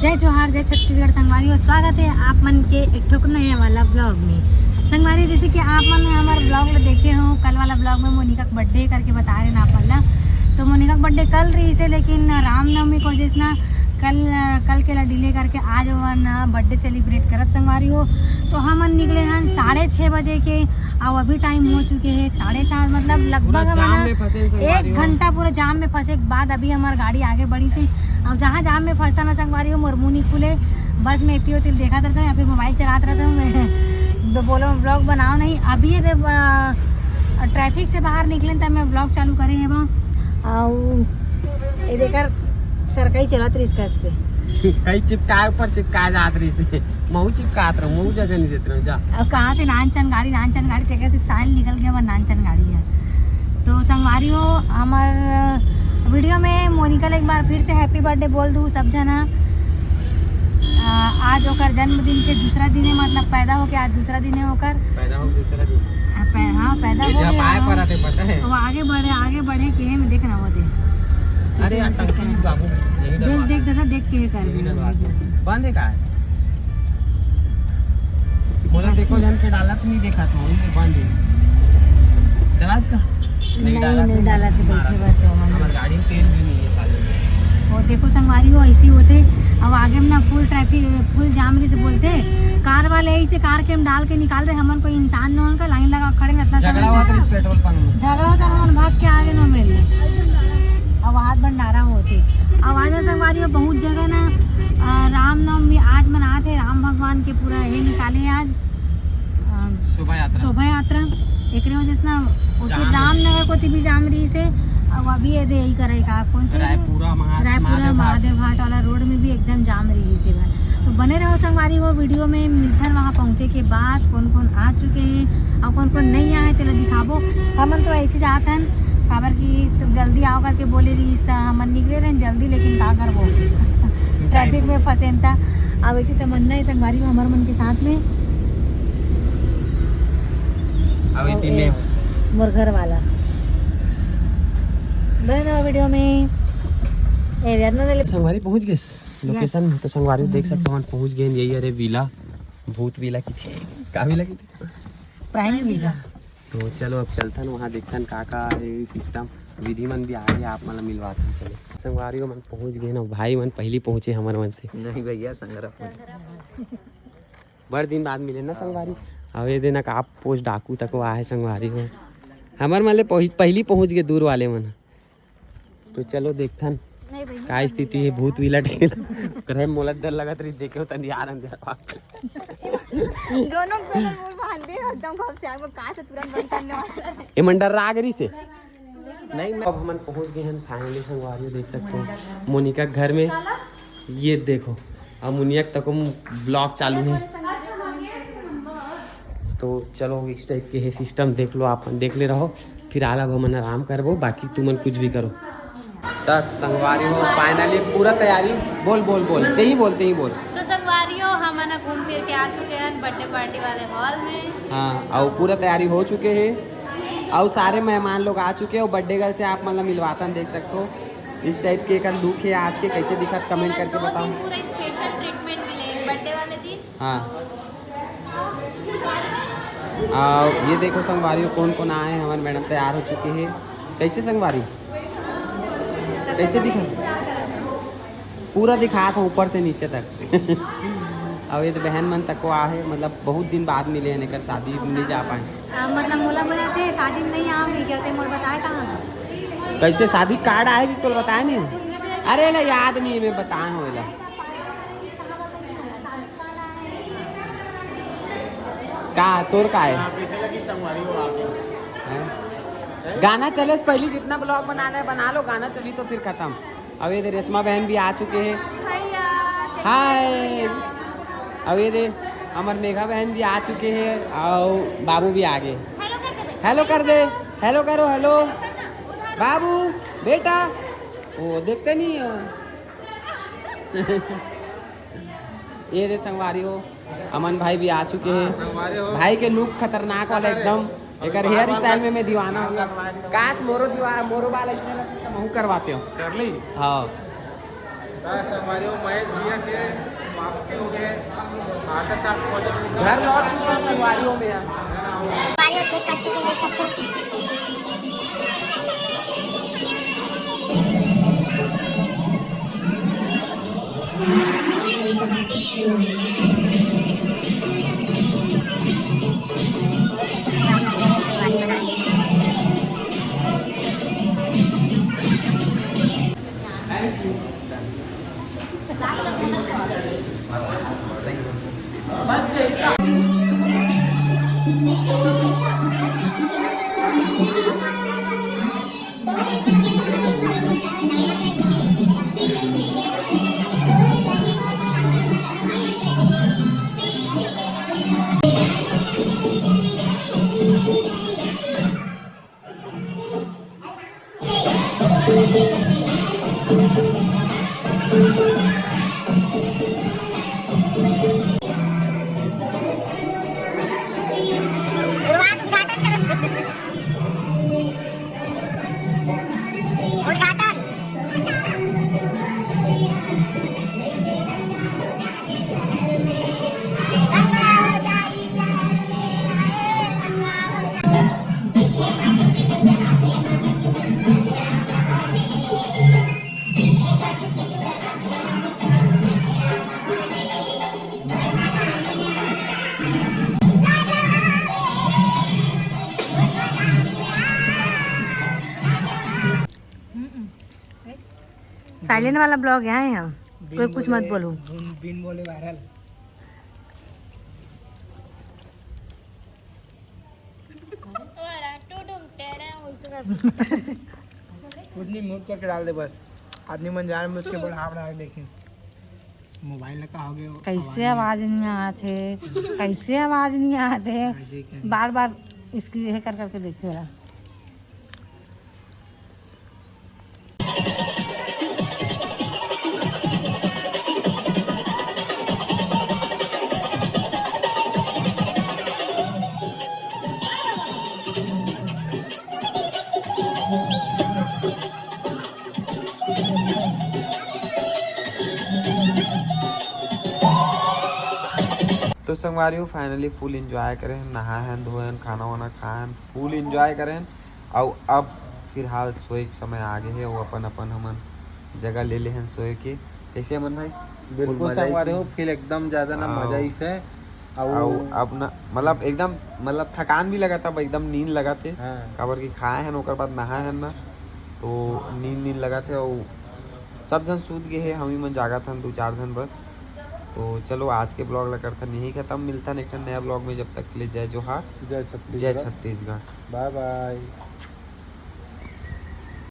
जय जोहार, जय छत्तीसगढ़ संगवारी और स्वागत है आप मन के एक ठोक नया वाला ब्लॉग में। संगवारी जैसे कि आप मन हमारे ब्लॉग में देखे हो, कल वाला ब्लॉग में मोनिका का बर्थडे करके बता रहे ना अपन ला। तो मोनिका का बर्थडे कल रही से, लेकिन रामनवमी को वजह से ना कल के ला डिले करके आज ना बर्थडे सेलिब्रेट करत संगवारी हो। तो हम निकले हैं 6:30 बजे के और अभी टाइम हो चुके हैं 7:30, मतलब लगभग हमारा 1 घंटा पूरा जाम में फंसे के बाद अभी हमारी गाड़ी आगे बढ़ी से। और जहाँ जाम में फंसा ना संगवारी हो, मोर मुँह नहीं खुले, बस मैं इतनी होती देखा रहता हूँ या फिर मोबाइल चलाता रहता हूँ मैं। तो बोलो ब्लॉग बनाओ नहीं, अभी ट्रैफिक से बाहर निकले तब मैं ब्लॉग चालू करे है वहाँ। और ये देकर सरकाई चलात रही इसके कई चिपकाए ऊपर चिपकाए जात रही से महू चिपकात रहो, महू जगह नहीं देते रहो जा। अब कहाँ से नानचन गाड़ी टेकर से साहिल निकल गया, वह नानचन गाड़ी है। तो संगवारी हो हमार वीडियो में मोनिका एक बार फिर से हैप्पी बर्थडे बोल दूँ सब जना। आज होकर जन्मदिन के दूसरा दिन है, मतलब पैदा हो के आज दूसरा दिन है होकर पैदा हो दूसरा दिन। हाँ पैदा हो गया, पता है वो आगे बढ़े के में देखना वो दे। अरे यार टंकी बाबू देख दादा देख के कर बंद है का बोला देखो जन के डाला तो नहीं देखा तो बंद है डाला का नहीं डाला से बैठे बस हमारी गाड़ी में तेल भी नहीं है साले। और देखो संगवारी हो ऐसी होते। अब आगे में ना फुल ट्रैफिक फुल जाम रही से बोलते कार वाले ऐसे कार के हम डाल के निकाल रहे, हमन कोई इंसान न का लाइन लगा खड़े इतना झगड़ा हुआ था पेट्रोल पंप में, झगड़ा होता हमन भाग के आगे न मिल। अब हाथ भंडारा होते। अब आज संगवारी हो बहुत जगह ना रामनवमी आज मनाते, राम भगवान के पूरा ये निकाले आज शोभा यात्रा। एक वजह से ना रामनगर को भी जाम रही से। अब अभी ये यही करेगा कौन से रायपुरा महादेव घाट वाला रोड में भी एकदम जाम रही से। तो बने रहो संगवारी वो वीडियो में। मिलथन वहाँ पहुँचे के बाद कौन कौन आ चुके हैं और कौन कौन नहीं आए तेरा दिखाबो। हमन तो ऐसे जाते हैं काबर की तुम जल्दी आओ करके बोले रही हम निकले रहे जल्दी, लेकिन का करबो ट्रैफिक में फंसे था। अब ऐसी तमन्ना है संगवारी हमारे मन के साथ में मोर घर वाला बने वीडियो में। संगवारी पहुंच गए लोकेशन। तो संगवारी देख सकते हो पहुंच गए यही। अरे विला भूत विला की थी का विला की थी प्राइम विला। तो चलो अब चलता ना वहाँ देखता का सिस्टम विधि मन भी आ गए आप मतलब मिलवाते हैं। चलो संगवारी मन पहुँच गए ना, भाई मन पहले पहुँचे हमारे मन से नहीं भैया संगरा बड़े दिन बाद मिले ना संगवारी। अब ये दिन आप पोस्ट डाकू तक वो आए संगवारी हो हमारे मतलब पहली पहुँच गए दूर वाले मन। तो चलो देखथन का स्थिति है भूत विला करे मोला डर लगत रही देखे तन यार अंदर दोनों बांधे एकदम घबराहट में का से तुरंत बंद करने वाला है ए मंडर रागरी से नहीं। अब हम पहुंच गए हैं फाइनली संगवारी देख सकते हो मोनिका घर में। ये देखो अब मुनिया तक ब्लॉग चालू है। तो चलो इस टाइप के है सिस्टम देख लो आप देख ले रहो, फिर आला घमन आराम करबो, बाकी तुमन कुछ भी करो। 10 संगवारी हो फाइनली पूरा तैयारी बोल ते ही बोल। तो संगवारी हो हम घूम फिर के आ चुके हैं बर्थडे पार्टी वाले हॉल में। हाँ और पूरा तैयारी हो चुके हैं और सारे मेहमान लोग आ चुके हैं। और बर्थडे गर्ल से आप मतलब मिलवाता देख सकते हो इस टाइप के का लुक है आज के। कैसे दिखा कमेंट करके बताओ। पूरा स्पेशल ट्रीटमेंट मिले बर्थडे वाले दिन। हाँ ये देखो संगवारी कौन कौन आए हैं। हमारे मैडम तैयार हो चुके हैं। कैसे संगवारी कैसे दिखा पूरा दिखा था ऊपर से नीचे तक अब ये तो बहन मन तक को आए, मतलब बहुत दिन बाद मिले हैं कर शादी नहीं जा पाए। मतलब मोला बोले शादी नहीं आ नहीं क्या मोर बताए कहाँ कैसे शादी कार्ड आएगी तो बताए नहीं। अरे ना याद नहीं मैं बताए हो का तोर का है गाना चले पहले जितना ब्लॉग बनाना है बना लो, गाना चली तो फिर खत्म। अब ये रेशमा बहन भी आ चुके हैं। हाय अब ये अमर मेघा बहन भी आ चुके हैं और बाबू भी आ गए। हेलो कर दे, हेलो करो, हेलो बाबू बेटा। वो देखते नहीं ये रे संगवारी हो अमन भाई भी आ चुके हैं। भाई के लुक खतरनाक वाला एकदम। एक हेयर स्टाइल में मैं दीवाना हूँ। काश मोरो बाल इसमें करवाते हो कर ली। हाँ हमारे महेश भैया के वापसी हो गए आधा साल घर लौट चुका संगवारियों में यार। साइलेंट वाला ब्लॉग यहाँ है हम, कोई कुछ मत बोलो। बिन बोले वायरल। उतनी म्यूट करके डाल दे बस, आदमी मन जान में उसके बढ़ा देखें। मोबाइल का हो गया कैसे आवाज नहीं आते, कैसे आवाज नहीं आते, बार बार इसकी यह कर करके देखिए वाला। तो संगवारियों फाइनली फुल एंजॉय करें, नहाए हैं धोए हैं खाना वाना खाए हैं, फुल एंजॉय करें। और अब फिलहाल सोए के समय आ गए है, वो अपन अपन हमन जगह ले ले हैं सोए के। कैसे मन भाई? बिल्कुल संगवारियों फील एकदम ज्यादा ना मजा ही से। और अब ना मतलब एकदम मतलब थकान भी लगा था, एकदम नींद लगा थे। हाँ। काबर की खाए हैं ओकर बाद नहाए हैं ना, तो नींद लगा थे। और सब जन सूत गए है, हम ही मन जागा था 2-4 जन बस। तो चलो आज के ब्लॉग लगा था नहीं खत्म, मिलता है एक नया ब्लॉग में। जब तक के लिए जय जोहार, जय जय छत्तीसगढ़। Bye bye.